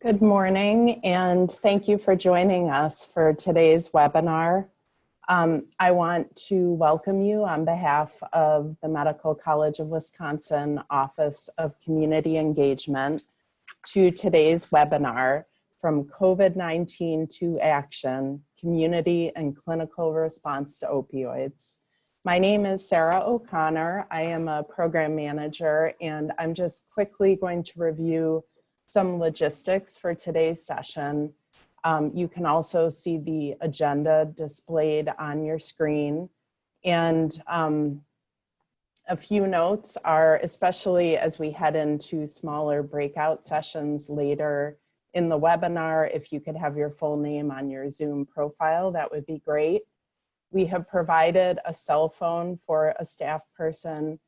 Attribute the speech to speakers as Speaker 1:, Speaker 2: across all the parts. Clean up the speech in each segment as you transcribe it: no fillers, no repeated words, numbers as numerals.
Speaker 1: Good morning, and thank you for joining us for today's webinar. I want to welcome you on behalf of the Medical College of Wisconsin Office of Community Engagement to today's webinar, From COVID-19 to Action, Community and Clinical Response to Opioids. My name is Sarah O'Connor. I am a program manager, and I'm just quickly going to review some logistics for today's session. You can also see the agenda displayed on your screen. And a few notes are, especially as we head into smaller breakout sessions later in the webinar, if you could have your full name on your Zoom profile, that would be great. We have provided a cell phone for a staff person,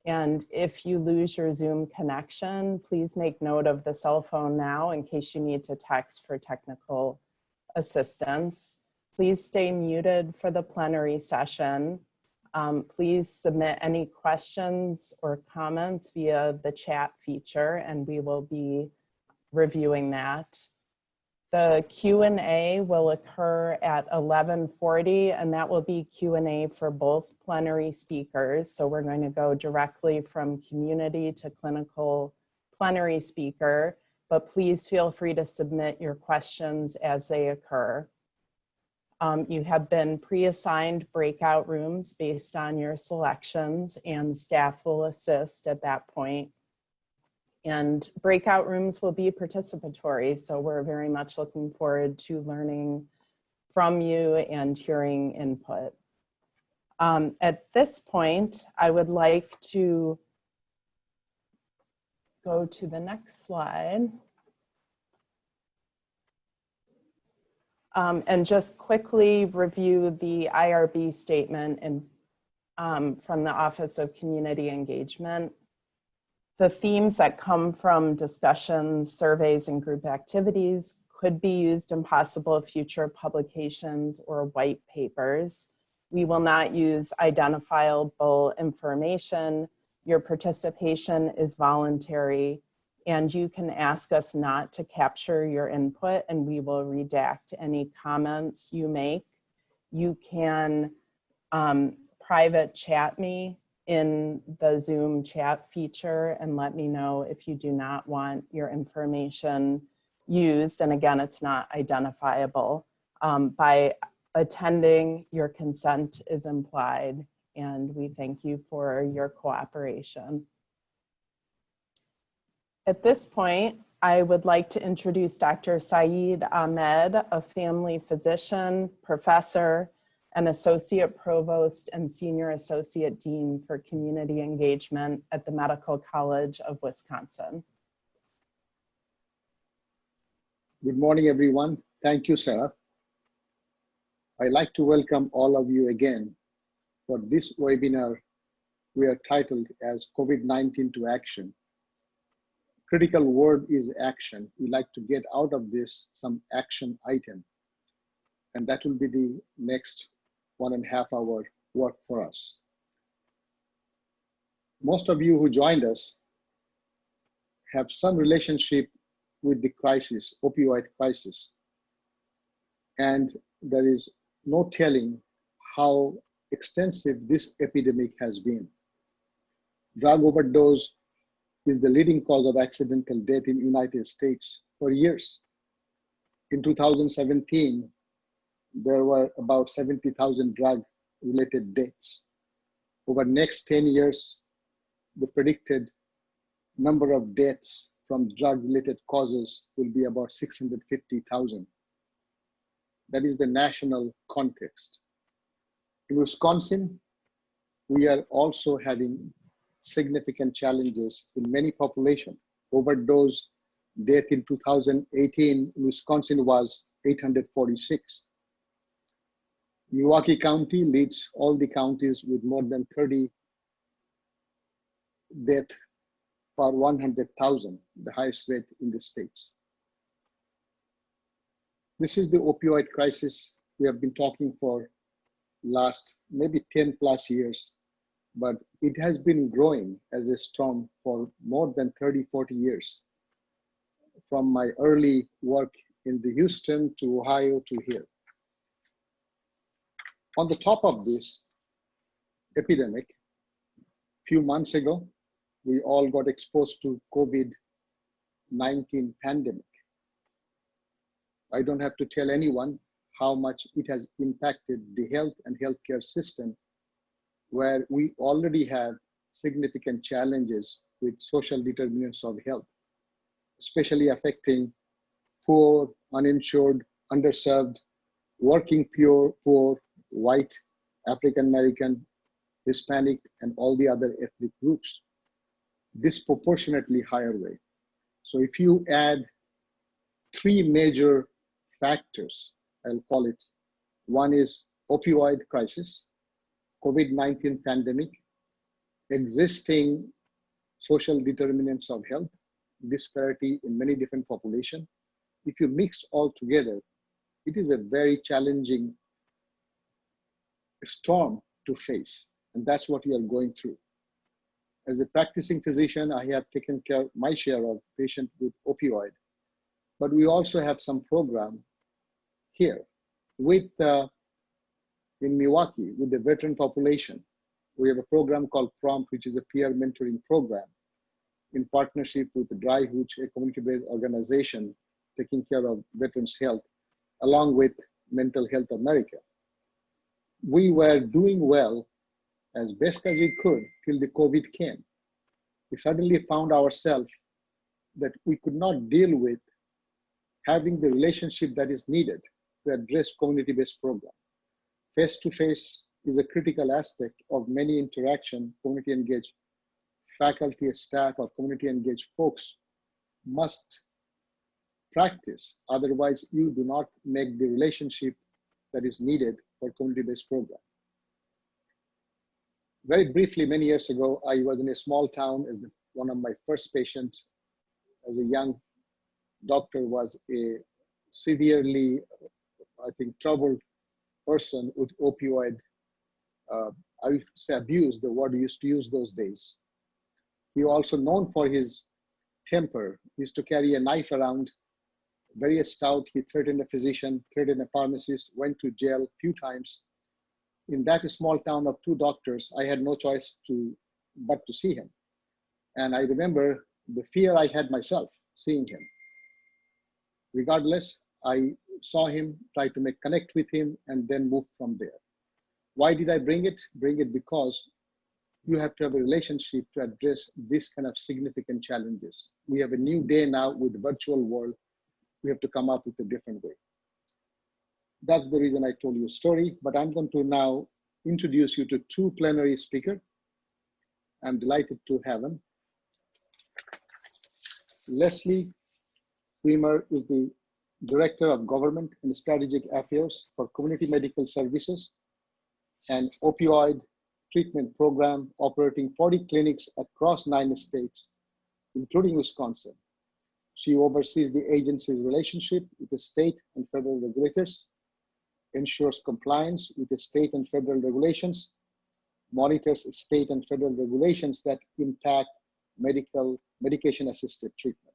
Speaker 1: and if you lose your Zoom connection, please make note of the cell phone now in case you need to text for technical assistance. Please stay muted for the plenary session. Please submit any questions or comments via the chat feature, and we will be reviewing that. The Q&A will occur at 11:40, and that will be Q&A for both plenary speakers. So we're going to go directly from community to clinical plenary speaker, but please feel free to submit your questions as they occur. You have been pre-assigned breakout rooms based on your selections, and staff will assist at that point. And breakout rooms will be participatory, so we're very much looking forward to learning from you and hearing input. At this point, I would like to go to the next slide. And just quickly review the IRB statement from the Office of Community Engagement. The themes that come from discussions, surveys, and group activities could be used in possible future publications or white papers. We will not use identifiable information. Your participation is voluntary, and you can ask us not to capture your input, and we will redact any comments you make. You can private chat me in the Zoom chat feature and let me know if you do not want your information used. And again, it's not identifiable. By attending, your consent is implied, and we thank you for your cooperation. At this point, I would like to introduce Dr. Syed Ahmed, a family physician, professor, an associate provost and senior associate dean for community engagement at the Medical College of Wisconsin.
Speaker 2: Good morning, everyone. Thank you, Sarah. I'd like to welcome all of you again for this webinar we are titled as COVID-19 to Action. Critical word is action. We'd like to get out of this some action item, and that will be the next 1.5 hour work for us. Most of you who joined us have some relationship with the crisis, opioid crisis. And there is no telling how extensive this epidemic has been. Drug overdose is the leading cause of accidental death in the United States for years. In 2017, there were about 70,000 drug-related deaths. Over the next 10 years, the predicted number of deaths from drug-related causes will be about 650,000. That is the national context. In Wisconsin, we are also having significant challenges in many populations. Overdose death in 2018 in Wisconsin was 846. Milwaukee County leads all the counties with more than 30 deaths per 100,000, the highest rate in the states. This is the opioid crisis we have been talking for last maybe 10 plus years, but it has been growing as a storm for more than 30, 40 years. from my early work in the Houston to Ohio to here. On the top of this epidemic, few months ago, we all got exposed to COVID-19 pandemic. I don't have to tell anyone how much it has impacted the health and healthcare system, where we already have significant challenges with social determinants of health, especially affecting poor, uninsured, underserved, working poor, white, African American, Hispanic, and all the other ethnic groups, disproportionately higher way. So if you add three major factors, I'll call it, one is opioid crisis, COVID-19 pandemic, existing social determinants of health, disparity in many different populations. If you mix all together, it is a very challenging storm to face. And that's what we are going through. As a practicing physician, I have taken care of my share of patients with opioid, but we also have some program here with in Milwaukee with the veteran population. We have a program called PROMPT, which is a peer mentoring program in partnership with the Dry Hooch, a community-based organization taking care of veterans' health, along with Mental Health America. We were doing well as best as we could till the COVID came. We suddenly found ourselves that we could not deal with having the relationship that is needed to address community-based program. Face-to-face is a critical aspect of many interaction. Community engaged faculty, staff, or community engaged folks must practice. Otherwise, you do not make the relationship that is needed for community-based program. Very briefly, many years ago, I was in a small town as one of my first patients as a young doctor was a severely, I think, troubled person with opioid, I would say abuse, the word we used to use those days. He also known for his temper. He used to carry a knife around, very stout. He threatened a physician, threatened a pharmacist, went to jail a few times. In that small town of 2 doctors, I had no choice but to see him. And I remember the fear I had myself seeing him. Regardless, I saw him, tried to connect with him, and then move from there. Why did I bring it? Bring it because you have to have a relationship to address this kind of significant challenges. We have a new day now with the virtual world. We have to come up with a different way. That's the reason I told you a story, but I'm going to now introduce you to 2 plenary speakers. I'm delighted to have them. Leslie Weimer is the Director of Government and Strategic Affairs for Community Medical Services and Opioid Treatment Program, operating 40 clinics across 9 states, including Wisconsin. She oversees the agency's relationship with the state and federal regulators, ensures compliance with the state and federal regulations, monitors state and federal regulations that impact medication-assisted treatment.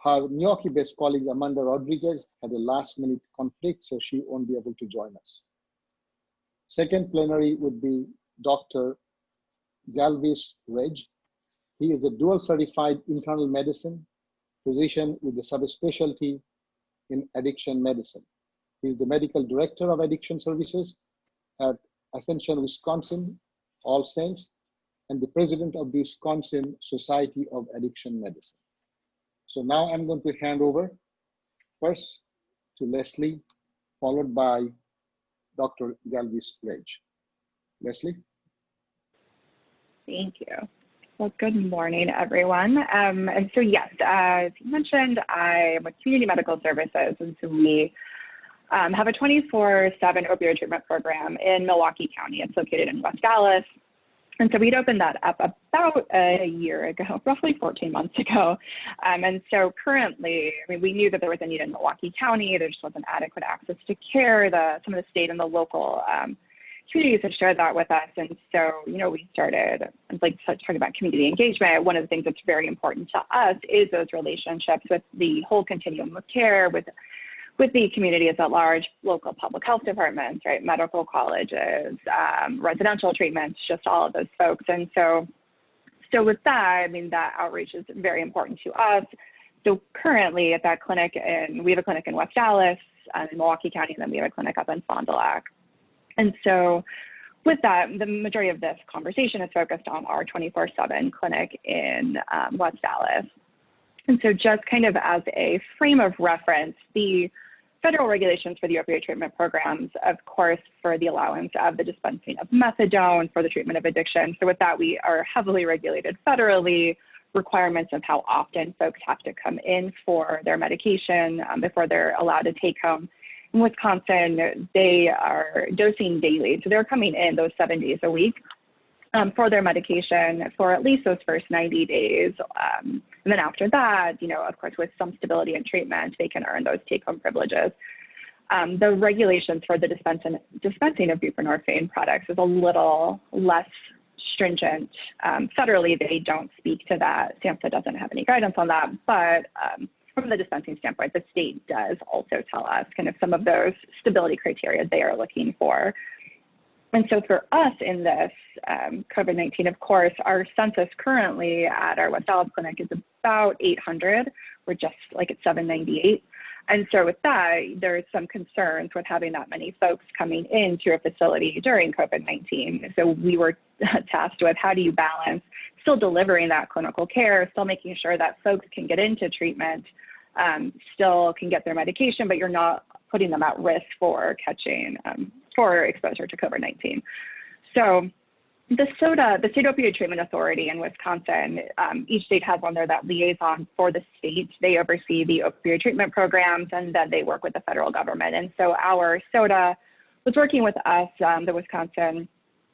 Speaker 2: Her Milwaukee-based colleague, Amanda Rodriguez, had a last-minute conflict, so she won't be able to join us. Second plenary would be Dr. Galvis Reg. He is a dual-certified internal medicine physician with a subspecialty in addiction medicine. He is the medical director of addiction services at Ascension, Wisconsin, All Saints, and the president of the Wisconsin Society of Addiction Medicine. So now I'm going to hand over first to Leslie, followed by Dr. Galvis Reg. Leslie?
Speaker 3: Thank you. Well, good morning, everyone. And so yes, as you mentioned, I'm with Community Medical Services, and so we have a 24/7 opioid treatment program in Milwaukee County. It's located in West Dallas. And so we'd opened that up about a year ago, roughly 14 months ago. And so currently, I mean, we knew that there was a need in Milwaukee County. There just wasn't adequate access to care. Some of the state and the local communities have shared that with us. And so, we started, like talking about community engagement. One of the things that's very important to us is those relationships with the whole continuum of care, with the communities at large, local public health departments, right, medical colleges, residential treatments, just all of those folks. And so with that, that outreach is very important to us. So currently at that clinic, we have a clinic in West Dallas, in Milwaukee County, and then we have a clinic up in Fond du Lac. And so with that, the majority of this conversation is focused on our 24/7 clinic in West Dallas. And so just kind of as a frame of reference, the federal regulations for the opioid treatment programs, of course, for the allowance of the dispensing of methadone for the treatment of addiction. So with that, we are heavily regulated federally, requirements of how often folks have to come in for their medication before they're allowed to take home. In Wisconsin, they are dosing daily. So they're coming in those 7 days a week for their medication for at least those first 90 days. And then after that, of course, with some stability in treatment, they can earn those take-home privileges. The regulations for the dispensing of buprenorphine products is a little less stringent. Federally, they don't speak to that. SAMHSA doesn't have any guidance on that, but from the dispensing standpoint, the state does also tell us kind of some of those stability criteria they are looking for. And so for us in this COVID-19, of course, our census currently at our West Dallas clinic is about 800. We're just like at 798. And so with that, there's some concerns with having that many folks coming into a facility during COVID-19. So we were tasked with how do you balance still delivering that clinical care, still making sure that folks can get into treatment, still can get their medication, but you're not putting them at risk for catching, for exposure to COVID-19. So the State Opioid Treatment Authority in Wisconsin, each state has one there, that liaison for the state. They oversee the opioid treatment programs, and then they work with the federal government. And so our SOTA was working with us, the Wisconsin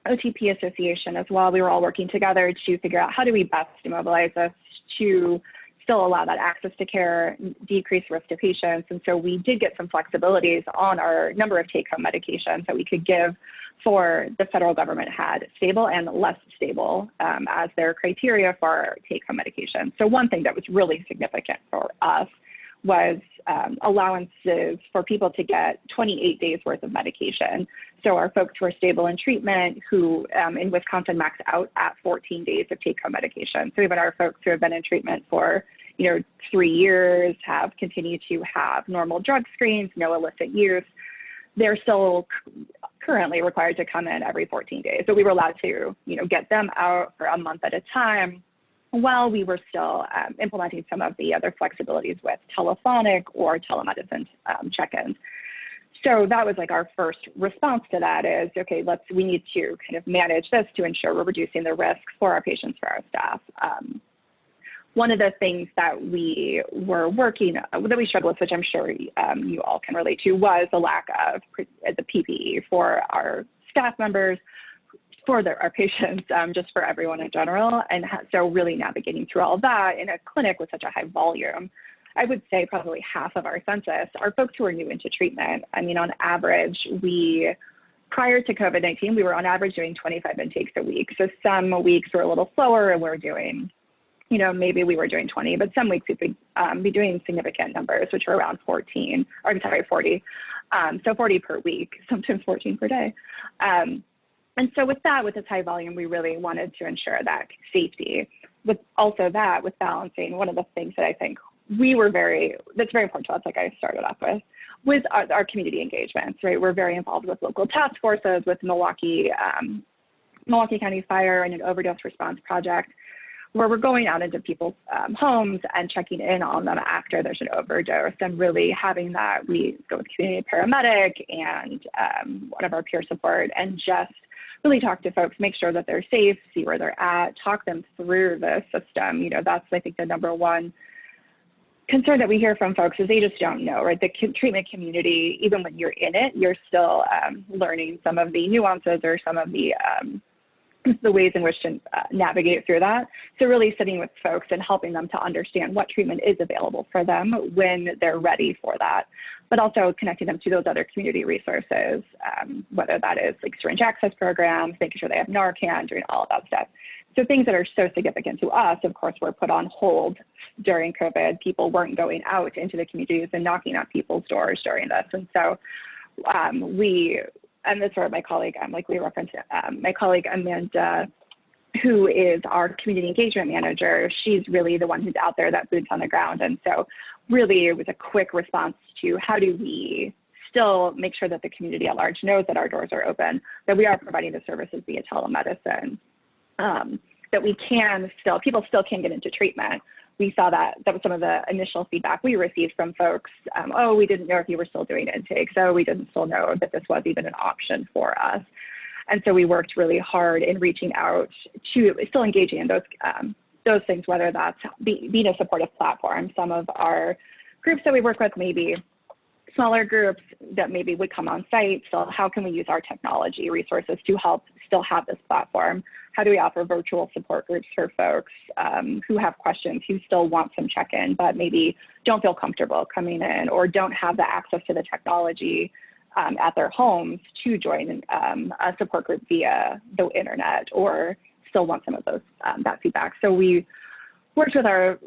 Speaker 3: OTP Association as well. We were all working together to figure out how do we best mobilize us to still allow that access to care, decrease risk to patients. And so we did get some flexibilities on our number of take-home medications that we could give for the federal government had stable and less stable as their criteria for take-home medication. So one thing that was really significant for us was allowances for people to get 28 days worth of medication. So our folks who are stable in treatment, who in Wisconsin max out at 14 days of take-home medication. So even our folks who have been in treatment for 3 years, have continued to have normal drug screens, no illicit use, they're still currently required to come in every 14 days. So we were allowed to, get them out for a month at a time, while we were still implementing some of the other flexibilities with telephonic or telemedicine check-ins. So that was like our first response to that is, okay, we need to kind of manage this to ensure we're reducing the risk for our patients, for our staff. One of the things that we were that we struggled with, which I'm sure you all can relate to, was the lack of the PPE for our staff members, for our patients, just for everyone in general. And so really navigating through all of that in a clinic with such a high volume. I would say probably half of our census are folks who are new into treatment. I mean, on average, prior to COVID-19, we were on average doing 25 intakes a week. So some weeks were a little slower and we're doing, maybe we were doing 20, but some weeks we'd be doing significant numbers, which were around 40. So 40 per week, sometimes 14 per day. And so with this high volume, we really wanted to ensure that safety. With balancing, one of the things that I think that's very important to us, like I started off with our community engagements, right? We're very involved with local task forces, with Milwaukee County Fire and an overdose response project, where we're going out into people's homes and checking in on them after there's an overdose, and really having that. We go with community paramedic and one of our peer support, and just really talk to folks, make sure that they're safe, see where they're at, talk them through the system. That's, I think, the number one concern that we hear from folks is they just don't know, right? The treatment community, even when you're in it, you're still learning some of the nuances or some of the the ways in which to navigate through that. So really sitting with folks and helping them to understand what treatment is available for them when they're ready for that, but also connecting them to those other community resources, whether that is like syringe access programs, making sure they have Narcan, doing all of that stuff. So things that are so significant to us, of course, were put on hold during COVID. People weren't going out into the communities and knocking on people's doors during this. And so and this is where my colleague, like we referenced, my colleague Amanda, who is our community engagement manager, she's really the one who's out there, that boots on the ground. And so really it was a quick response to how do we still make sure that the community at large knows that our doors are open, that we are providing the services via telemedicine, that we can still, people still can get into treatment. We saw that was some of the initial feedback we received from folks. Oh, we didn't know if you were still doing intake, so we didn't still know that this was even an option for us. And so we worked really hard in reaching out to still engaging in those things, whether that's being a supportive platform. Some of our groups that we work with, maybe smaller groups that maybe would come on site. So how can we use our technology resources to help still have this platform? How do we offer virtual support groups for folks who have questions, who still want some check-in, but maybe don't feel comfortable coming in or don't have the access to the technology at their homes to join a support group via the internet, or still want some of those that feedback. So we worked with our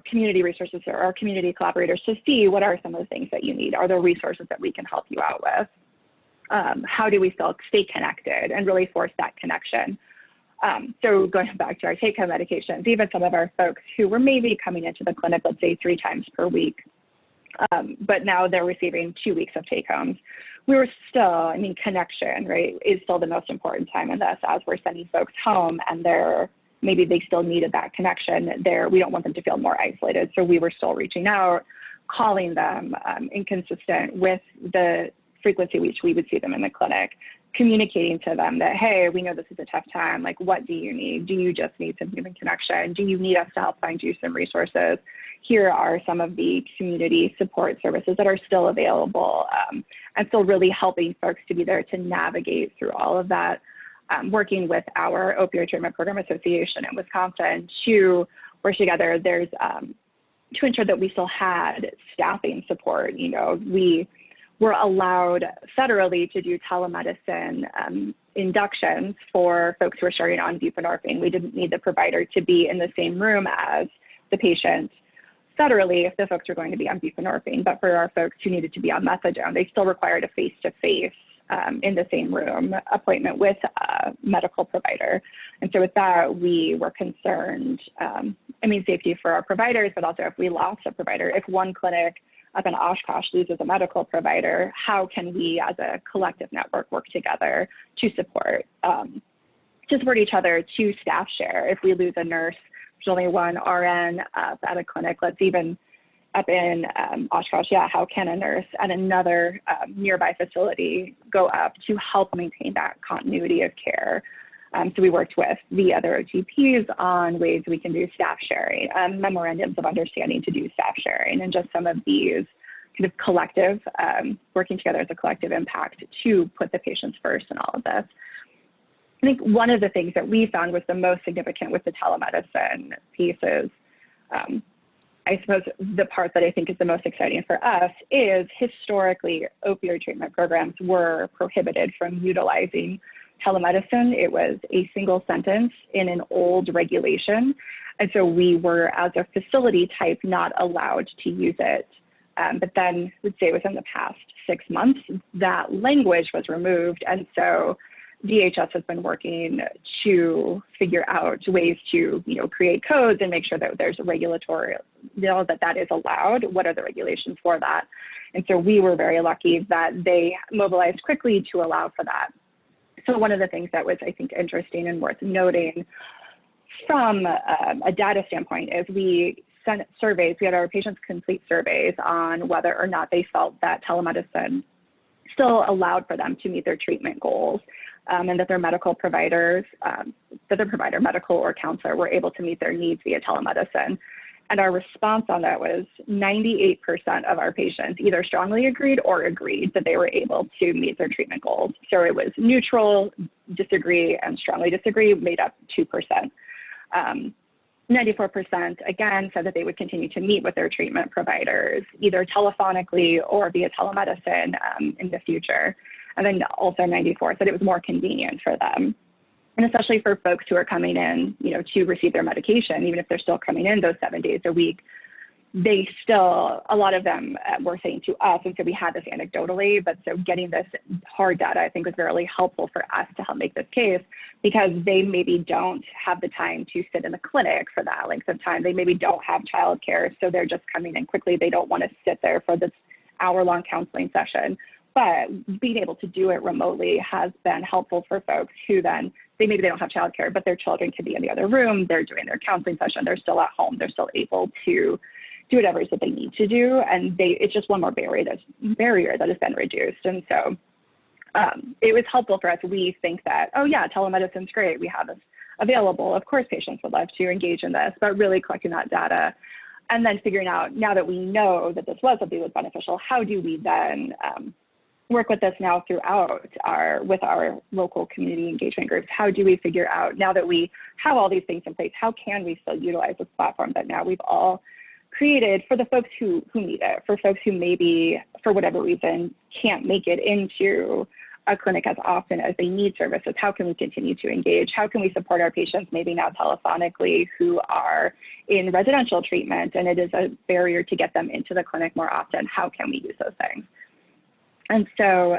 Speaker 3: community resources or our community collaborators to see what are some of the things that you need. Are there resources that we can help you out with? How do we still stay connected and really force that connection? So going back to our take-home medications, even some of our folks who were maybe coming into the clinic, let's say 3 times per week, but now they're receiving 2 weeks of take-homes. We were still, I mean, connection, right, is still the most important time in this, as we're sending folks home and maybe they still needed that connection there. We don't want them to feel more isolated. So we were still reaching out, calling them, inconsistent with the frequency which we would see them in the clinic, communicating to them that, hey, we know this is a tough time. Like, what do you need? Do you just need some human connection? Do you need us to help find you some resources? Here are some of the community support services that are still available, and still really helping folks to be there to navigate through all of that. Working with our Opioid Treatment Program Association in Wisconsin to work together. There's to ensure that we still had staffing support. You know, we were allowed federally to do telemedicine inductions for folks who are starting on buprenorphine. We didn't need the provider to be in the same room as the patient federally if the folks were going to be on buprenorphine, but for our folks who needed to be on methadone, they still required a face-to-face in the same room appointment with a medical provider. And so with that, we were concerned, safety for our providers, but also if we lost a provider, if one clinic up in Oshkosh loses a medical provider, how can we as a collective network work together to support each other, to staff share? If we lose a nurse, there's only one RN at a clinic, let's even up in Oshkosh, how can a nurse at another nearby facility go up to help maintain that continuity of care? So we worked with the other GPs on ways we can do staff sharing, memorandums of understanding to do staff sharing, and just some of these kind of collective, working together as a collective impact to put the patients first in all of this. I think one of the things that we found was the most significant with the telemedicine piece is, I suppose the part that I think is the most exciting for us is historically opioid treatment programs were prohibited from utilizing telemedicine. It was a single sentence in an old regulation. And so we were, as a facility type, not allowed to use it. But then, I would say within the past 6 months, that language was removed. And so DHS has been working to figure out ways to, create codes and make sure that there's a regulatory, that is allowed. What are the regulations for that? And so we were very lucky that they mobilized quickly to allow for that. So one of the things that was, I think, interesting and worth noting from a data standpoint is we sent surveys. We had our patients complete surveys on whether or not they felt that telemedicine still allowed for them to meet their treatment goals, and that their medical providers, medical or counselor, were able to meet their needs via telemedicine. And our response on that was 98% of our patients either strongly agreed or agreed that they were able to meet their treatment goals. So it was neutral, disagree, and strongly disagree made up 2%. 94% again said that they would continue to meet with their treatment providers, either telephonically or via telemedicine in the future. And then also 94 said it was more convenient for them. And especially for folks who are coming in, to receive their medication, even if they're still coming in those 7 days a week, they still, a lot of them were saying to us, and so we had this anecdotally, but so getting this hard data, I think was really helpful for us to help make this case, because they maybe don't have the time to sit in the clinic for that length of time. They maybe don't have childcare, so they're just coming in quickly. They don't want to sit there for this hour-long counseling session. But being able to do it remotely has been helpful for folks who then, maybe they don't have childcare, but their children could be in the other room, they're doing their counseling session, they're still at home, they're still able to do whatever it is that they need to do. And it's just one more barrier that has been reduced. And so it was helpful for us. We think that, oh yeah, telemedicine's great, we have this available. Of course, patients would love to engage in this, but really collecting that data and then figuring out, now that we know that this was something that was beneficial, how do we then work with this now throughout with our local community engagement groups? How do we figure out, now that we have all these things in place, how can we still utilize this platform that now we've all created for the folks who need it, for folks who maybe, for whatever reason, can't make it into a clinic as often as they need services? How can we continue to engage? How can we support our patients, maybe now telephonically, who are in residential treatment and it is a barrier to get them into the clinic more often? How can we use those things? And so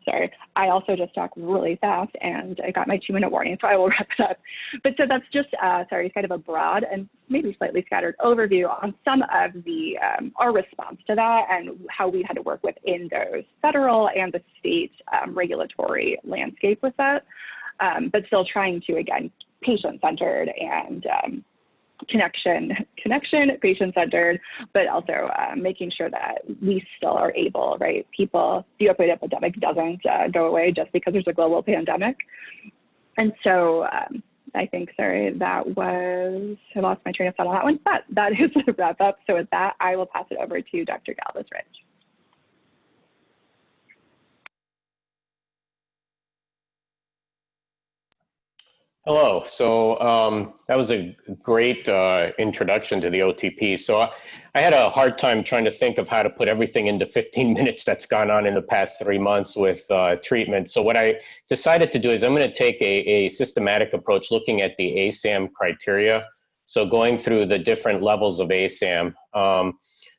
Speaker 3: sorry, I also just talked really fast and I got my 2-minute warning, so I will wrap it up. But so that's just, kind of a broad and maybe slightly scattered overview on some of the, our response to that and how we had to work within those federal and the state regulatory landscape with that, but still trying to, again, patient-centered and connection, patient-centered, but also making sure that we still are able, right? The opioid epidemic doesn't go away just because there's a global pandemic. And so I think, I lost my train of thought on that one, but that is the wrap up. So with that, I will pass it over to Dr. Galvis-Rich.
Speaker 4: Hello. So that was a great introduction to the OTP. So I had a hard time trying to think of how to put everything into 15 minutes that's gone on in the past 3 months with treatment. So what I decided to do is I'm going to take a systematic approach looking at the ASAM criteria. So going through the different levels of ASAM.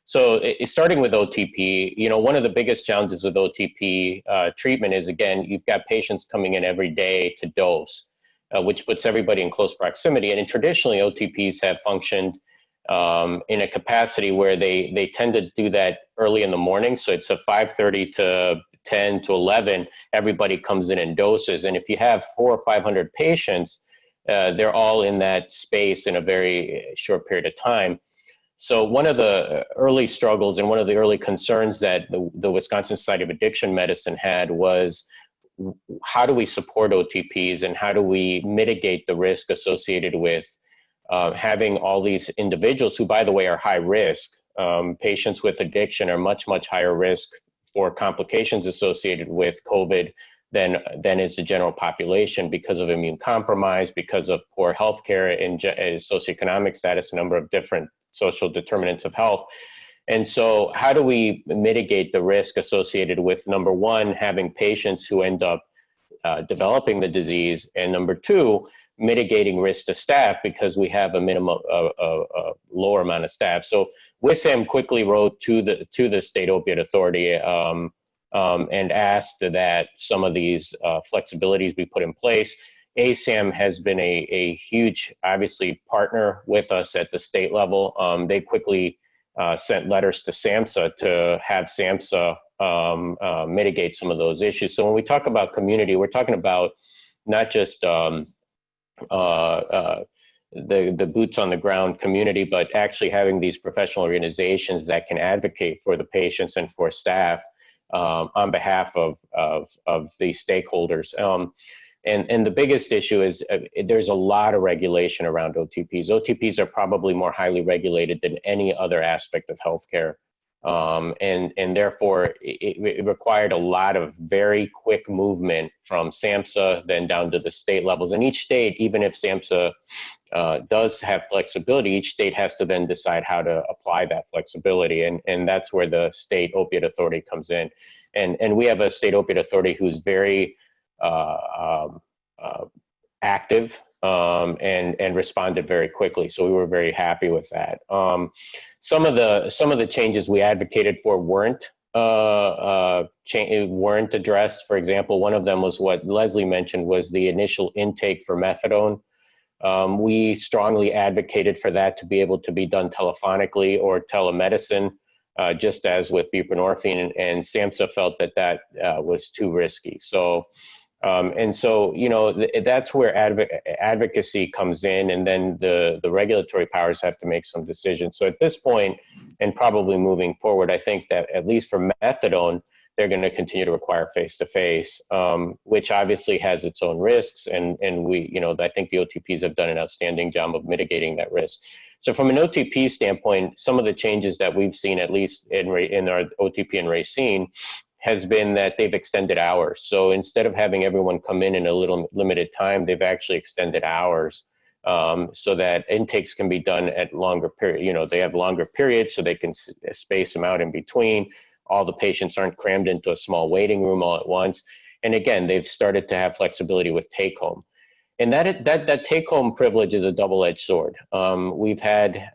Speaker 4: Starting with OTP, one of the biggest challenges with OTP treatment is, again, you've got patients coming in every day to dose. Which puts everybody in close proximity. And traditionally, OTPs have functioned in a capacity where they tend to do that early in the morning. So it's a 5:30 to 10 to 11, everybody comes in and doses. And if you have 400 or 500 patients, they're all in that space in a very short period of time. So one of the early struggles and one of the early concerns that the Wisconsin Society of Addiction Medicine had was, how do we support OTPs and how do we mitigate the risk associated with having all these individuals who, by the way, are high risk. Patients with addiction are much, much higher risk for complications associated with COVID than is the general population because of immune compromise, because of poor healthcare and socioeconomic status, a number of different social determinants of health. And so how do we mitigate the risk associated with, number one, having patients who end up developing the disease, and number two, mitigating risk to staff because we have a minimum, a lower amount of staff. So WISAM quickly wrote to the State Opioid Authority and asked that some of these flexibilities be put in place. ASAM has been a huge, obviously, partner with us at the state level. They quickly sent letters to SAMHSA to have SAMHSA mitigate some of those issues. So when we talk about community, we're talking about not just the boots on the ground community, but actually having these professional organizations that can advocate for the patients and for staff on behalf of the stakeholders. And the biggest issue is there's a lot of regulation around OTPs. OTPs are probably more highly regulated than any other aspect of healthcare. And therefore, it required a lot of very quick movement from SAMHSA, then down to the state levels. And each state, even if SAMHSA does have flexibility, each state has to then decide how to apply that flexibility. And that's where the state opiate authority comes in. And we have a state opiate authority who's very active and responded very quickly. So we were very happy with that. Some of the changes we advocated for weren't addressed. For example, one of them was what Leslie mentioned, was the initial intake for methadone. We strongly advocated for that to be able to be done telephonically or telemedicine, just as with buprenorphine, and SAMHSA felt that that was too risky. So, that's where advocacy comes in, and then the regulatory powers have to make some decisions. So at this point, and probably moving forward, I think that at least for methadone, they're going to continue to require face-to-face, which obviously has its own risks. And we, I think the OTPs have done an outstanding job of mitigating that risk. So from an OTP standpoint, some of the changes that we've seen, at least in our OTP and Racine, has been that they've extended hours. So instead of having everyone come in a little limited time, they've actually extended hours so that intakes can be done at longer period. They have longer periods so they can space them out in between. All the patients aren't crammed into a small waiting room all at once. And again, they've started to have flexibility with take home. And that take home privilege is a double-edged sword. We've had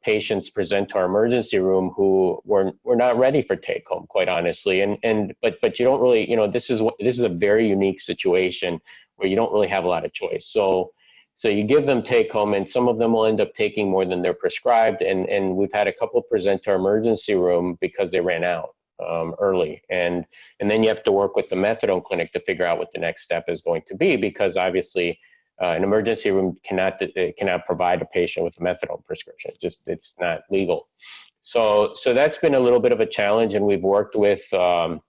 Speaker 4: patients present to our emergency room who were not ready for take home, quite honestly. But you don't really, this is a very unique situation where you don't really have a lot of choice. So you give them take home, and some of them will end up taking more than they're prescribed. And we've had a couple present to our emergency room because they ran out early. And then you have to work with the methadone clinic to figure out what the next step is going to be, because obviously an emergency room cannot provide a patient with a methadone prescription. It's not legal. So that's been a little bit of a challenge, and we've worked with our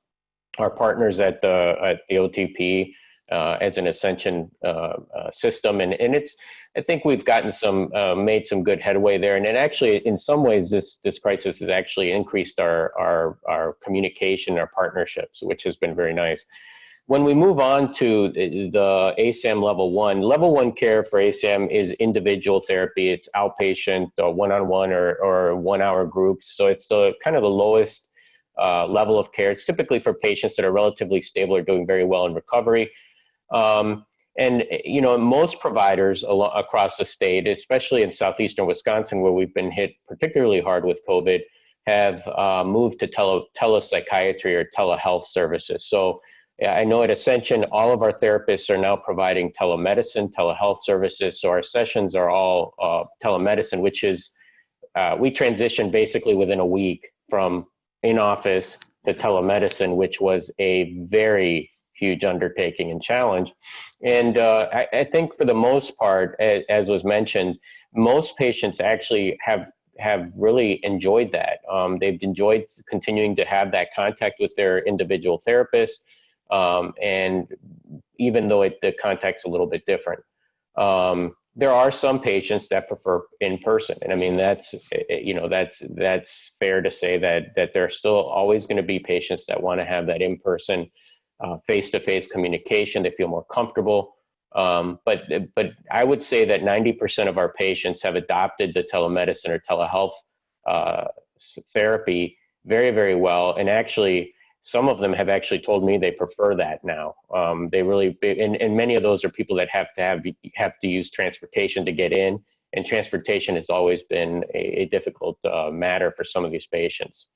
Speaker 4: partners at the OTP as an Ascension system, and I think we've gotten made some good headway there. And it actually, in some ways, this crisis has actually increased our communication, our partnerships, which has been very nice. When we move on to the ASAM level 1 care for ASAM is individual therapy. It's outpatient, one-on-one or 1 hour groups. So it's the kind of the lowest level of care. It's typically for patients that are relatively stable or doing very well in recovery. And most providers across the state, especially in southeastern Wisconsin, where we've been hit particularly hard with COVID, have moved to telepsychiatry or telehealth services. So I know at Ascension, all of our therapists are now providing telemedicine, telehealth services. So our sessions are all telemedicine, which is, we transitioned basically within a week from in-office to telemedicine, which was a very huge undertaking and challenge. And I think for the most part, as was mentioned, most patients actually have really enjoyed that. They've enjoyed continuing to have that contact with their individual therapist, and even though the contact's a little bit different. There are some patients that prefer in person, and I mean that's fair to say that there are still always going to be patients that want to have that in person, face-to-face communication. They feel more comfortable. But I would say that 90% of our patients have adopted the telemedicine or telehealth therapy very, very well. And actually, some of them have actually told me they prefer that now. They really, and many of those are people that have to use transportation to get in. And transportation has always been a difficult matter for some of these patients.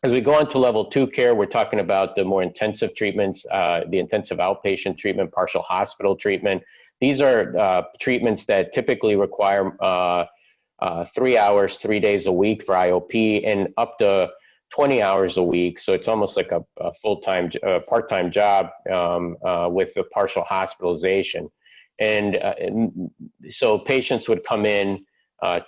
Speaker 4: As we go on to level 2 care, we're talking about the more intensive treatments, the intensive outpatient treatment, partial hospital treatment. These are treatments that typically require 3 hours, 3 days a week for IOP, and up to 20 hours a week. So it's almost like a full-time, part-time job with a partial hospitalization. And so patients would come in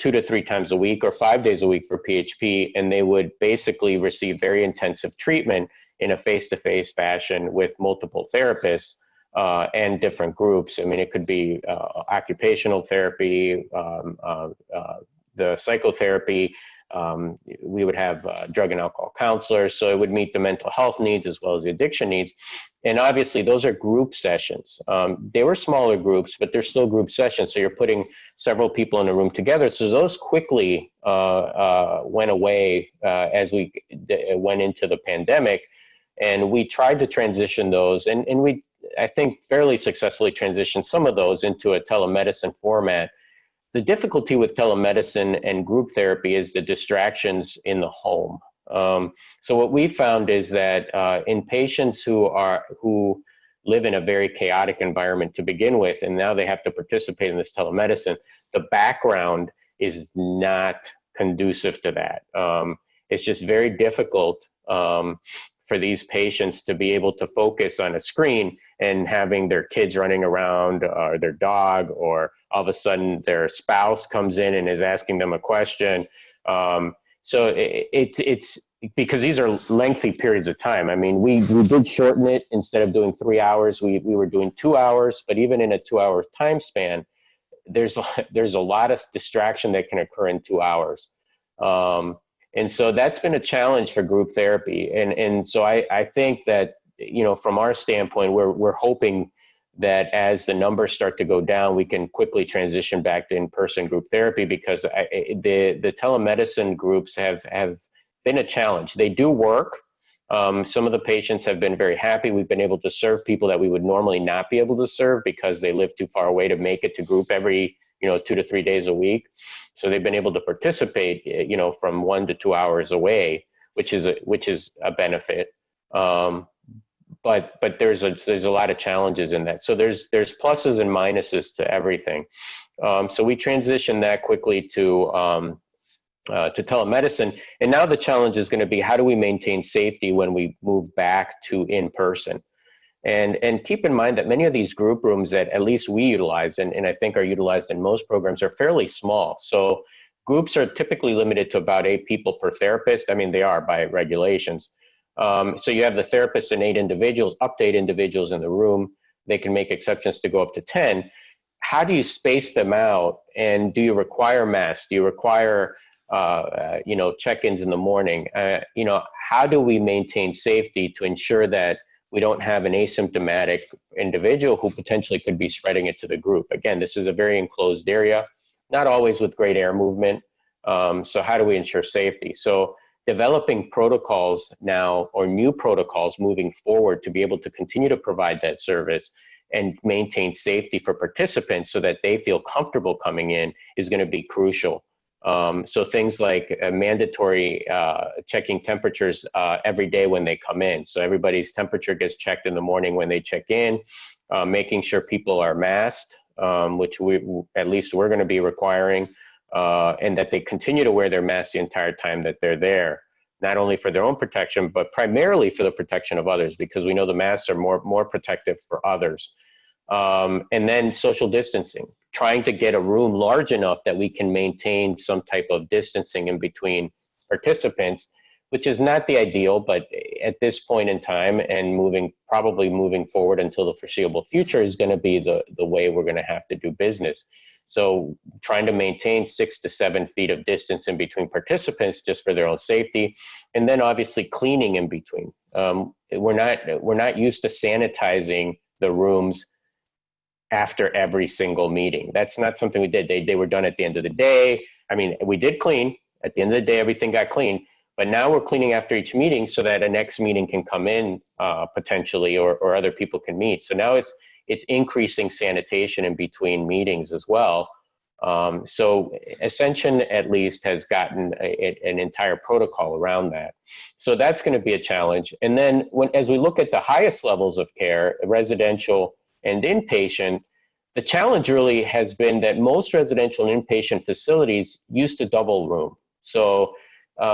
Speaker 4: 2 to 3 times a week or 5 days a week for PHP, and they would basically receive very intensive treatment in a face-to-face fashion with multiple therapists and different groups. I mean, it could be occupational therapy, the psychotherapy. We would have drug and alcohol counselors, so it would meet the mental health needs as well as the addiction needs. And obviously, those are group sessions. They were smaller groups, but they're still group sessions. So you're putting several people in a room together. So those quickly went away as we went into the pandemic. And we tried to transition those, and we, I think, fairly successfully transitioned some of those into a telemedicine format. The difficulty with telemedicine and group therapy is the distractions in the home. So what we found is that in patients who live in a very chaotic environment to begin with, and now they have to participate in this telemedicine, the background is not conducive to that. It's just very difficult for these patients to be able to focus on a screen and having their kids running around or their dog, or all of a sudden their spouse comes in and is asking them a question. So it's because these are lengthy periods of time. I mean, we did shorten it. Instead of doing 3 hours, we were doing 2 hours, but even in a 2 hour time span, there's a lot of distraction that can occur in 2 hours. And so that's been a challenge for group therapy. And so I think that, you know, from our standpoint, we're hoping that as the numbers start to go down, we can quickly transition back to in-person group therapy, because the telemedicine groups have been a challenge. They do work. Some of the patients have been very happy. We've been able to serve people that we would normally not be able to serve because they live too far away to make it to group every, 2 to 3 days a week. So they've been able to participate, from 1 to 2 hours away, which is a benefit. But there's a lot of challenges in that. So there's pluses and minuses to everything. So we transitioned that quickly to telemedicine. And now the challenge is going to be, how do we maintain safety when we move back to in-person? And keep in mind that many of these group rooms that at least we utilize, and I think are utilized in most programs, are fairly small. So groups are typically limited to about 8 people per therapist. I mean, they are by regulations. So you have the therapist and 8 individuals, up to 8 individuals in the room. They can make exceptions to go up to 10. How do you space them out? And do you require masks? Do you require check-ins in the morning? How do we maintain safety to ensure that we don't have an asymptomatic individual who potentially could be spreading it to the group? Again, this is a very enclosed area, not always with great air movement. So how do we ensure safety? So developing protocols now, or new protocols moving forward, to be able to continue to provide that service and maintain safety for participants so that they feel comfortable coming in is going to be crucial. So things like mandatory checking temperatures every day when they come in. So everybody's temperature gets checked in the morning when they check in, making sure people are masked, which at least we're going to be requiring, and that they continue to wear their masks the entire time that they're there, not only for their own protection, but primarily for the protection of others, because we know the masks are more protective for others. And then social distancing, trying to get a room large enough that we can maintain some type of distancing in between participants, which is not the ideal, but at this point in time, and probably moving forward until the foreseeable future, is going to be the way we're going to have to do business. So trying to maintain 6 to 7 feet of distance in between participants just for their own safety. And then obviously cleaning in between. We're not used to sanitizing the rooms after every single meeting. That's not something we did. They were done at the end of the day. I mean, we did clean. At the end of the day, everything got cleaned. But now we're cleaning after each meeting so that a next meeting can come in potentially, or other people can meet. So now it's increasing sanitation in between meetings as well. So Ascension at least has gotten an entire protocol around that. So that's going to be a challenge. And then as we look at the highest levels of care, residential and inpatient, the challenge really has been that most residential and inpatient facilities used to double room. So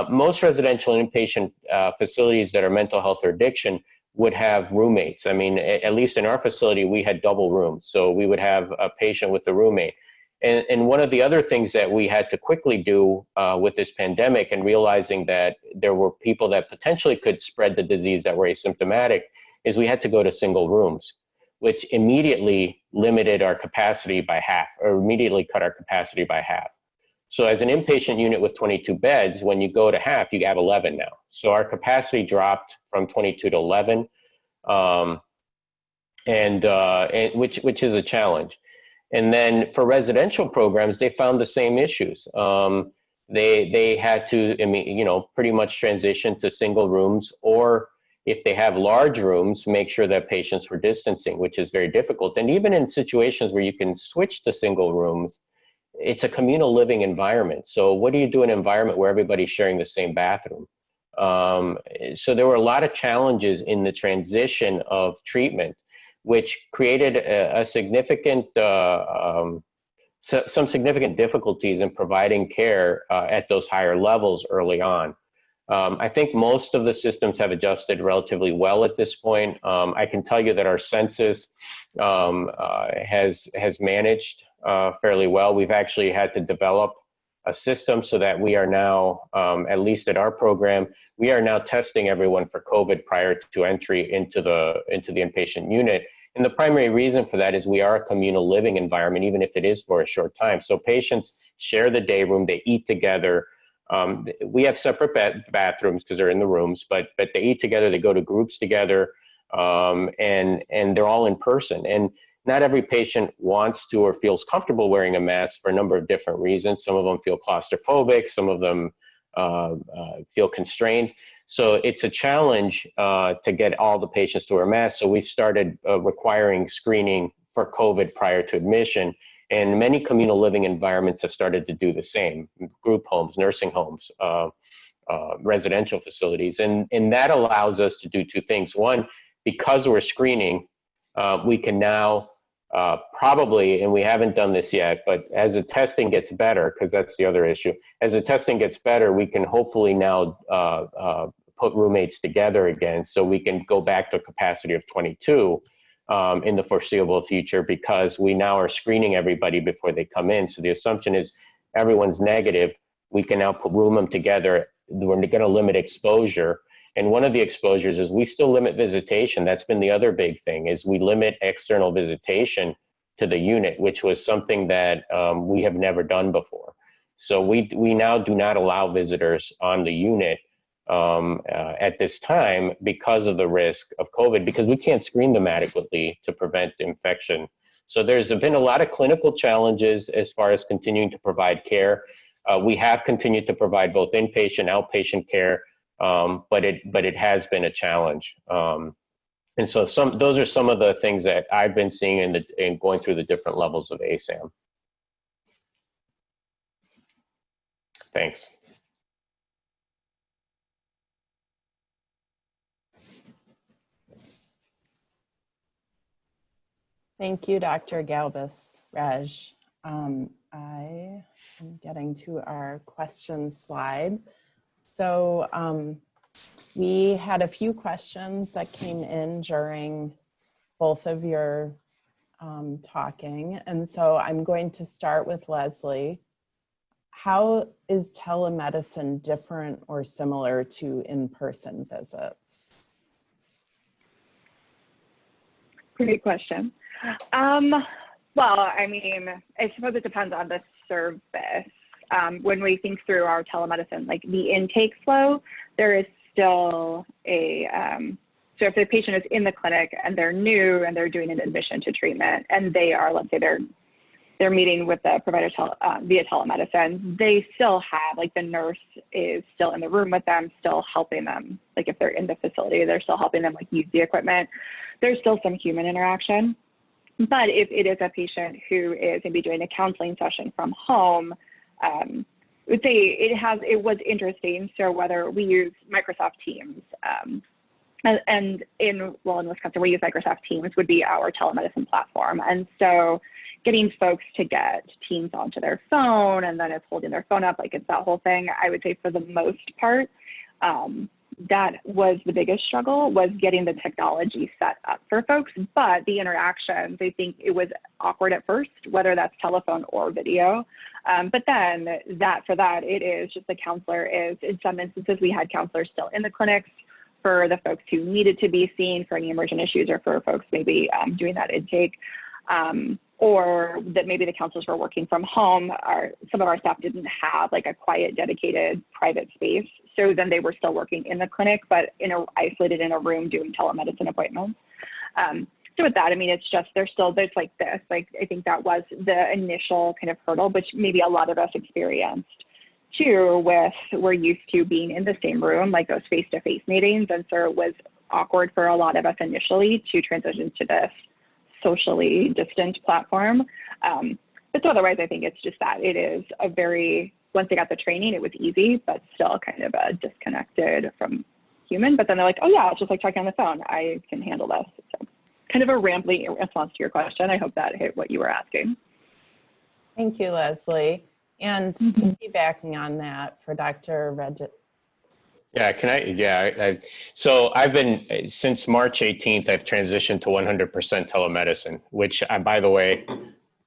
Speaker 4: most residential and inpatient facilities that are mental health or addiction would have roommates. I mean, at least in our facility, we had double rooms. So we would have a patient with a roommate. And one of the other things that we had to quickly do with this pandemic, and realizing that there were people that potentially could spread the disease that were asymptomatic, is we had to go to single rooms. which immediately limited our capacity by half, or immediately cut our capacity by half. So as an inpatient unit with 22 beds, when you go to half, you have 11 now. So our capacity dropped from 22 to 11, which is a challenge. And then for residential programs, they found the same issues. They had to, pretty much transition to single rooms, or if they have large rooms, make sure that patients were distancing, which is very difficult. And even in situations where you can switch to single rooms, it's a communal living environment. So what do you do in an environment where everybody's sharing the same bathroom? So there were a lot of challenges in the transition of treatment, which created a significant, some significant difficulties in providing care at those higher levels early on. I think most of the systems have adjusted relatively well at this point. I can tell you that our census has managed fairly well. We've actually had to develop a system so that we are now, at least at our program, we are now testing everyone for COVID prior to entry into the inpatient unit. And the primary reason for that is we are a communal living environment, even if it is for a short time. So patients share the day room, they eat together. We have separate bathrooms because they're in the rooms, but they eat together, they go to groups together, and they're all in person. And not every patient wants to or feels comfortable wearing a mask for a number of different reasons. Some of them feel claustrophobic, some of them feel constrained. So it's a challenge to get all the patients to wear masks. So we started requiring screening for COVID prior to admission. And many communal living environments have started to do the same: group homes, nursing homes, residential facilities. And that allows us to do two things. One, because we're screening, we can now probably, and we haven't done this yet, but as the testing gets better, because that's the other issue, as the testing gets better, we can hopefully now put roommates together again, so we can go back to a capacity of 22 in the foreseeable future, because we now are screening everybody before they come in. So the assumption is everyone's negative. We can now room them together. We're going to limit exposure. And one of the exposures is we still limit visitation. That's been the other big thing, is we limit external visitation to the unit, which was something that we have never done before. So we now do not allow visitors on the unit at this time because of the risk of COVID, because we can't screen them adequately to prevent infection. So there's been a lot of clinical challenges as far as continuing to provide care. We have continued to provide both inpatient, outpatient care, but it has been a challenge. And so those are some of the things that I've been seeing in going through the different levels of ASAM. Thanks.
Speaker 1: Thank you, Dr. Galbus. Raj, I am getting to our question slide. So we had a few questions that came in during both of your talking. And so I'm going to start with Leslie. How is telemedicine different or similar to in-person visits?
Speaker 3: Great question. Well, I mean, I suppose it depends on the service. When we think through our telemedicine, like the intake flow, there is still a, so if the patient is in the clinic and they're new and they're doing an admission to treatment and they are, let's say they're meeting with the provider via telemedicine, they still have, like the nurse is still in the room with them, still helping them. Like if they're in the facility, they're still helping them like use the equipment. There's still some human interaction. But if it is a patient who is maybe doing a counseling session from home, I would say it was interesting. So whether we use Microsoft Teams, and in Wisconsin, we use Microsoft Teams would be our telemedicine platform. And so getting folks to get Teams onto their phone and then it's holding their phone up, like it's that whole thing. I would say for the most part, that was the biggest struggle, was getting the technology set up for folks. But the interactions, I think it was awkward at first, whether that's telephone or video. But then it is just the counselor is, in some instances, we had counselors still in the clinics for the folks who needed to be seen for any emergent issues, or for folks maybe doing that intake, or that maybe the counselors were working from home. Some of our staff didn't have like a quiet, dedicated private space. So then they were still working in the clinic, but isolated in a room doing telemedicine appointments. So with that, I mean, it's just, there's like this, like, I think that was the initial kind of hurdle, which maybe a lot of us experienced too, we're used to being in the same room, like those face-to-face meetings. And so it was awkward for a lot of us initially to transition to this socially distant platform. But so otherwise, I think it's just that it is a very, once they got the training, it was easy, but still kind of a disconnected from human. But then they're like, oh yeah, it's just like talking on the phone. I can handle this. So kind of a rambling response to your question. I hope that hit what you were asking.
Speaker 1: Thank you, Leslie. And piggybacking on that for Dr. Regis.
Speaker 4: Yeah, can I? Yeah, so I've been, since March 18th, I've transitioned to 100% telemedicine, which, by the way,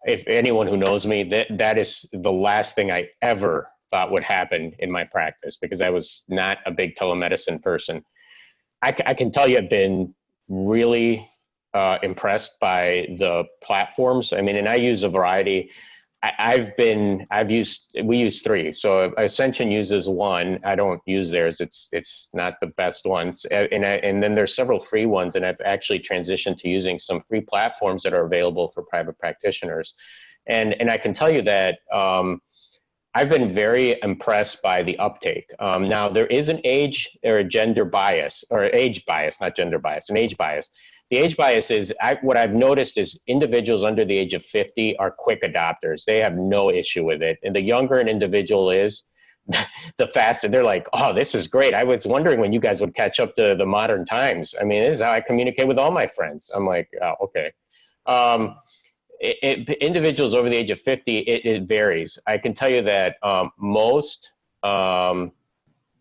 Speaker 4: if anyone who knows me, that is the last thing I ever thought would happen in my practice, because I was not a big telemedicine person. I can tell you I've been really impressed by the platforms. I mean, and I use a variety. We use three. So Ascension uses one. I don't use theirs. It's not the best ones. And then there's several free ones, and I've actually transitioned to using some free platforms that are available for private practitioners. And I can tell you that I've been very impressed by the uptake. Now there is an age or a gender bias, or age bias, not gender bias, an age bias. The age bias is, what I've noticed is individuals under the age of 50 are quick adopters. They have no issue with it. And the younger an individual is, the faster. They're like, oh, this is great. I was wondering when you guys would catch up to the modern times. I mean, this is how I communicate with all my friends. I'm like, oh, okay. Individuals over the age of 50, it varies. I can tell you that most have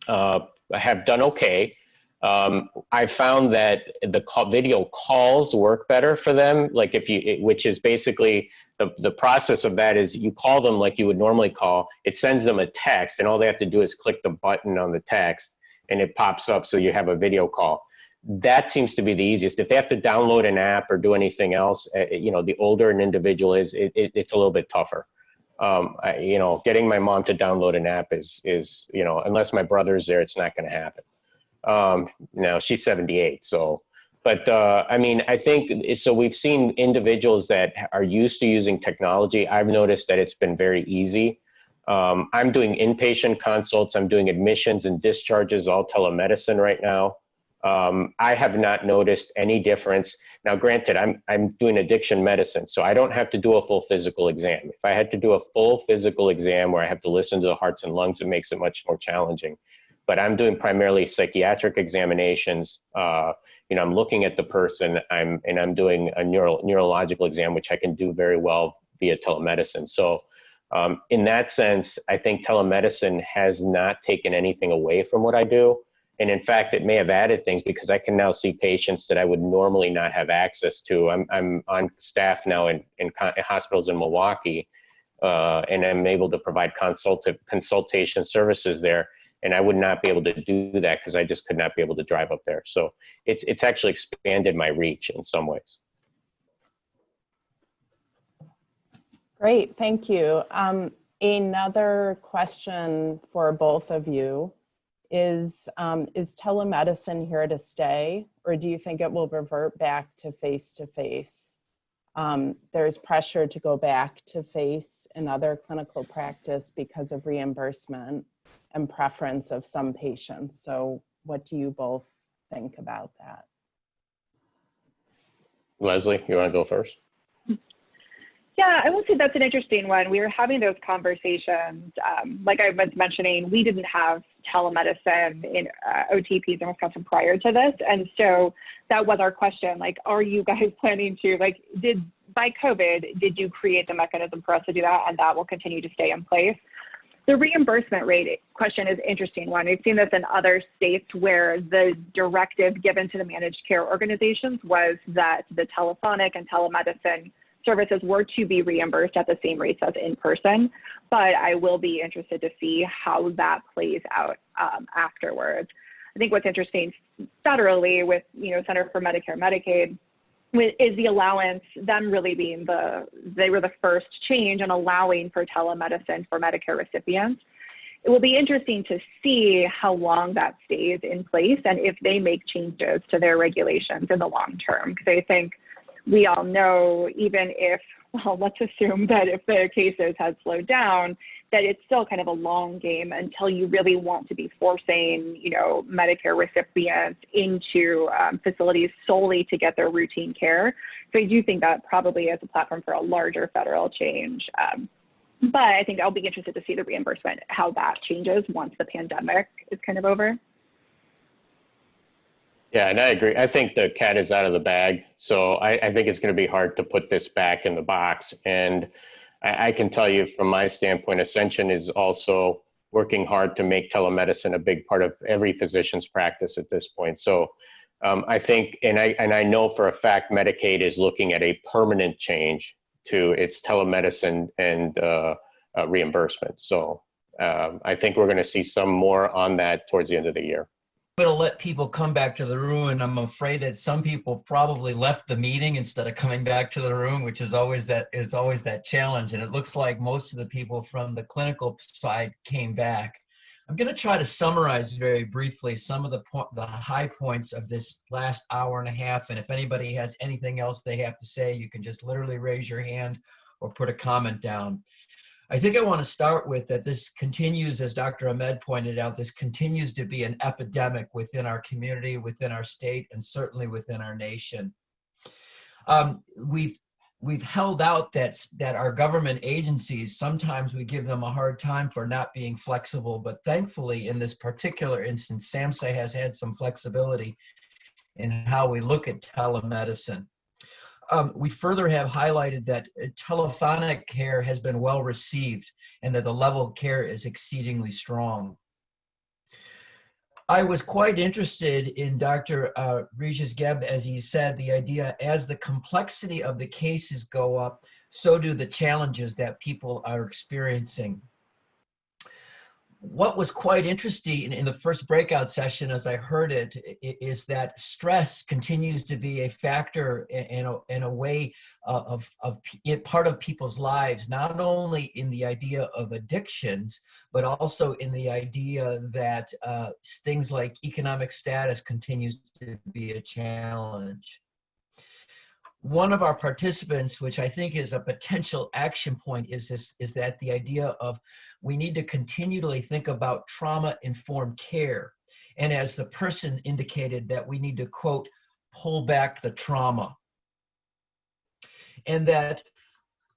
Speaker 4: done okay. I found that the video calls work better for them. Like which is basically the process of that is you call them like you would normally call. It sends them a text, and all they have to do is click the button on the text, and it pops up so you have a video call. That seems to be the easiest. If they have to download an app or do anything else, the older an individual is, it's a little bit tougher. Getting my mom to download an app is unless my brother's there, it's not going to happen. Now she's 78. So, but I mean, I think, so we've seen individuals that are used to using technology. I've noticed that it's been very easy. I'm doing inpatient consults. I'm doing admissions and discharges, all telemedicine right now. I have not noticed any difference. Now, granted, I'm doing addiction medicine, so I don't have to do a full physical exam. If I had to do a full physical exam where I have to listen to the hearts and lungs, it makes it much more challenging. But I'm doing primarily psychiatric examinations. I'm looking at the person, I'm doing a neurological exam, which I can do very well via telemedicine. So in that sense, I think telemedicine has not taken anything away from what I do. And in fact, it may have added things, because I can now see patients that I would normally not have access to. I'm on staff now in hospitals in Milwaukee, and I'm able to provide consultation services there. And I would not be able to do that because I just could not be able to drive up there. So it's actually expanded my reach in some ways.
Speaker 1: Great, thank you. Another question for both of you is telemedicine here to stay, or do you think it will revert back to face-to-face? There's pressure to go back to face in other clinical practice because of reimbursement and preference of some patients. So what do you both think about that?
Speaker 4: Leslie, you want to go first?
Speaker 3: Yeah, I will say that's an interesting one. We were having those conversations. Like I was mentioning, we didn't have telemedicine in OTPs in Wisconsin prior to this. And so that was our question, like, are you guys planning to, by COVID, did you create the mechanism for us to do that, and that will continue to stay in place? The reimbursement rate question is an interesting one. We've seen this in other states where the directive given to the managed care organizations was that the telephonic and telemedicine services were to be reimbursed at the same rates as in person. But I will be interested to see how that plays out afterwards. I think what's interesting federally with, Center for Medicare and Medicaid is the allowance, them really being they were the first change in allowing for telemedicine for Medicare recipients. It will be interesting to see how long that stays in place and if they make changes to their regulations in the long term. Because I think we all know, even if, well, let's assume that if the cases had slowed down, that it's still kind of a long game until you really want to be forcing, Medicare recipients into facilities solely to get their routine care. So I do think that probably is a platform for a larger federal change. But I think I'll be interested to see the reimbursement, how that changes once the pandemic is kind of over.
Speaker 4: Yeah, and I agree. I think the cat is out of the bag. So I think it's going to be hard to put this back in the box. And I can tell you from my standpoint, Ascension is also working hard to make telemedicine a big part of every physician's practice at this point. So I think, and I know for a fact, Medicaid is looking at a permanent change to its telemedicine and reimbursement. So I think we're going to see some more on that towards the end of the year.
Speaker 5: I'm going to let people come back to the room, and I'm afraid that some people probably left the meeting instead of coming back to the room, which is always that challenge. And it looks like most of the people from the clinical side came back. I'm going to try to summarize very briefly some of the high points of this last hour and a half. And if anybody has anything else they have to say, you can just literally raise your hand or put a comment down. I think I want to start with that this continues, as Dr. Ahmed pointed out, this continues to be an epidemic within our community, within our state, and certainly within our nation. We've held out that our government agencies, sometimes we give them a hard time for not being flexible, but thankfully in this particular instance, SAMHSA has had some flexibility in how we look at telemedicine. We further have highlighted that telephonic care has been well received and that the level of care is exceedingly strong. I was quite interested in Dr. Regis Geb, as he said, the idea as the complexity of the cases go up, so do the challenges that people are experiencing. What was quite interesting in the first breakout session, as I heard it, is that stress continues to be a factor in a way of part of people's lives, not only in the idea of addictions, but also in the idea that things like economic status continues to be a challenge. One of our participants, which I think is a potential action point, is that the idea of we need to continually think about trauma-informed care. And as the person indicated, that we need to, quote, pull back the trauma. And that,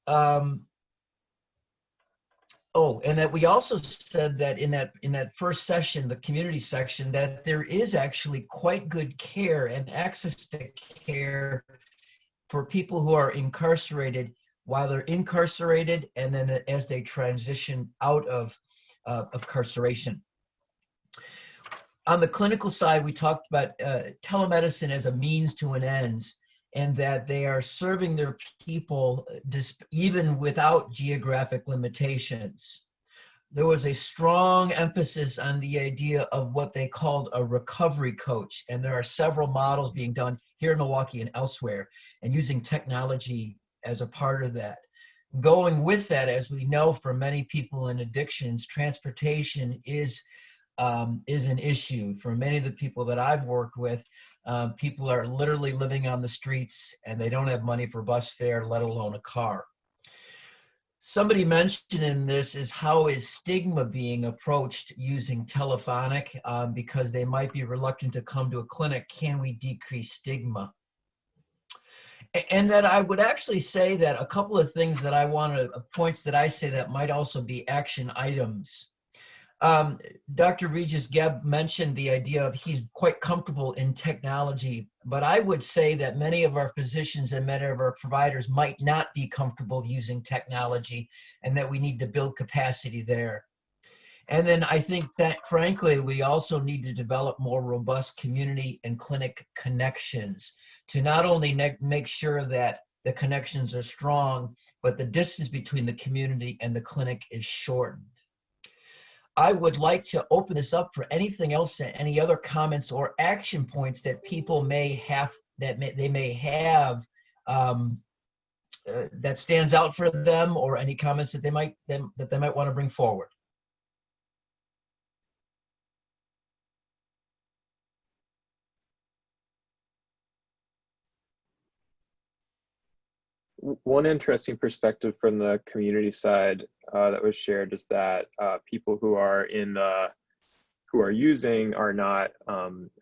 Speaker 5: and that we also said that in that first session, the community section, that there is actually quite good care and access to care for people who are incarcerated while they're incarcerated, and then as they transition out of incarceration. On the clinical side, we talked about telemedicine as a means to an end, and that they are serving their people even without geographic limitations. There was a strong emphasis on the idea of what they called a recovery coach, and there are several models being done here in Milwaukee and elsewhere, and using technology as a part of that. Going with that, as we know for many people in addictions, transportation is an issue. For many of the people that I've worked with, people are literally living on the streets and they don't have money for bus fare, let alone a car. Somebody mentioned in this is how is stigma being approached using telephonic because they might be reluctant to come to a clinic. Can we decrease stigma? And that I would actually say that a couple of things that I want to, points that I say that might also be action items. Dr. Regis Geb mentioned the idea of he's quite comfortable in technology, but I would say that many of our physicians and many of our providers might not be comfortable using technology, and that we need to build capacity there. And then I think that, frankly, we also need to develop more robust community and clinic connections to not only make sure that the connections are strong, but the distance between the community and the clinic is shortened. I would like to open this up for anything else, any other comments or action points that people may have, they may have that stands out for them, or any comments that they might want to bring forward.
Speaker 6: One interesting perspective from the community side that was shared is that people who are using are not,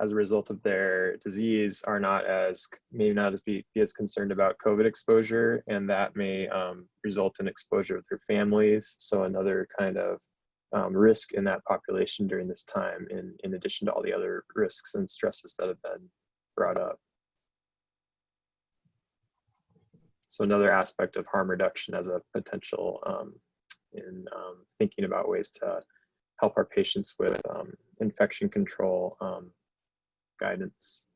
Speaker 6: as a result of their disease, are not as, may not as be as concerned about COVID exposure, and that may result in exposure of their families. So another kind of risk in that population during this time, in addition to all the other risks and stresses that have been brought up. So another aspect of harm reduction as a potential in thinking about ways to help our patients with infection control guidance.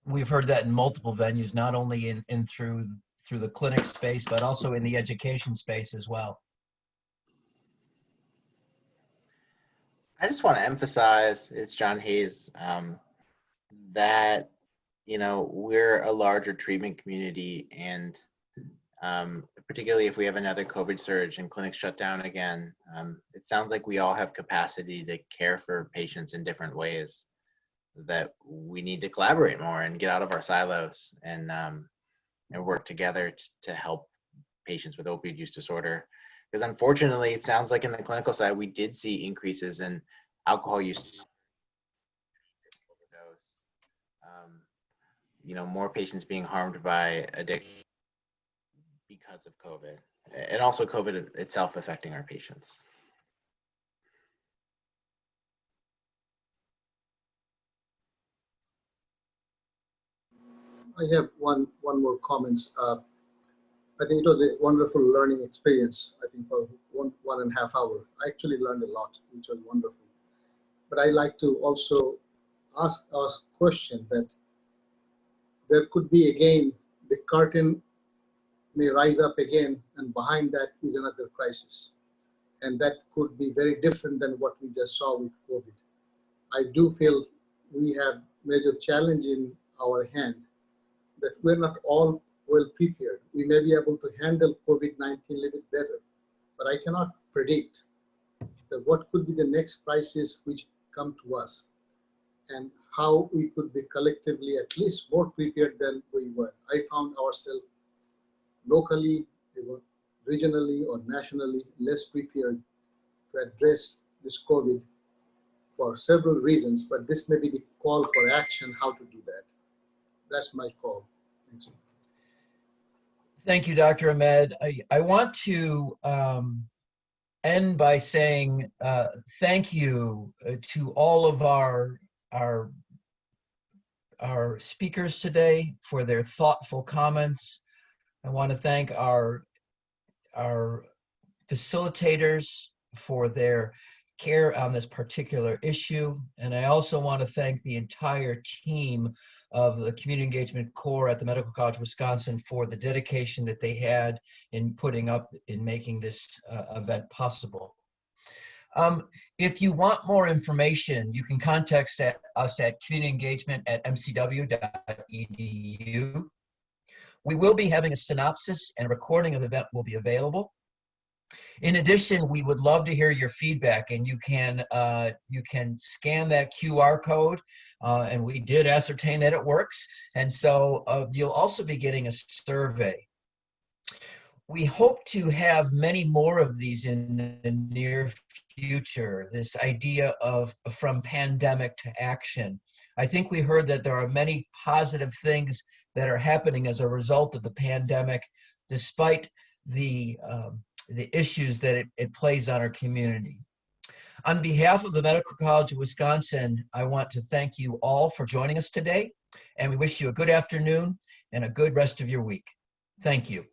Speaker 5: We've heard that in multiple venues, not only in through the clinic space, but also in the education space as well.
Speaker 7: I just want to emphasize, it's John Hayes, that, you know, we're a larger treatment community, and particularly if we have another COVID surge and clinics shut down again, it sounds like we all have capacity to care for patients in different ways, that we need to collaborate more and get out of our silos and work together to help patients with opioid use disorder. Because unfortunately, it sounds like in the clinical side, we did see increases in alcohol use, overdose, you know, more patients being harmed by addiction because of COVID, and also COVID itself affecting our patients.
Speaker 2: I have one more comments. I think it was a wonderful learning experience. I think for one and a half hour, I actually learned a lot, which was wonderful. But I like to also ask question that there could be again, the curtain may rise up again, and behind that is another crisis. And that could be very different than what we just saw with COVID. I do feel we have major challenge in our hand, that we're not all well prepared. We may be able to handle COVID-19 a little bit better, but I cannot predict that what could be the next crisis which come to us, and how we could be collectively at least more prepared than we were. I found ourselves locally, regionally, or nationally less prepared to address this COVID for several reasons, but this may be the call for action, how to do that. That's my call. Thanks.
Speaker 5: Thank you, Dr. Ahmed. I want to end by saying thank you to all of our speakers today for their thoughtful comments. I want to thank our facilitators for their care on this particular issue. And I also want to thank the entire team of the Community Engagement Core at the Medical College of Wisconsin for the dedication that they had in making this event possible. If you want more information, you can contact us at communityengagement@mcw.edu. We will be having a synopsis, and a recording of the event will be available. In addition, we would love to hear your feedback, and you can scan that QR code, and we did ascertain that it works. And so you'll also be getting a survey. We hope to have many more of these in the near future, this idea of from pandemic to action. I think we heard that there are many positive things that are happening as a result of the pandemic, despite the issues that it plays on our community. On behalf of the Medical College of Wisconsin, I want to thank you all for joining us today, and we wish you a good afternoon and a good rest of your week. Thank you.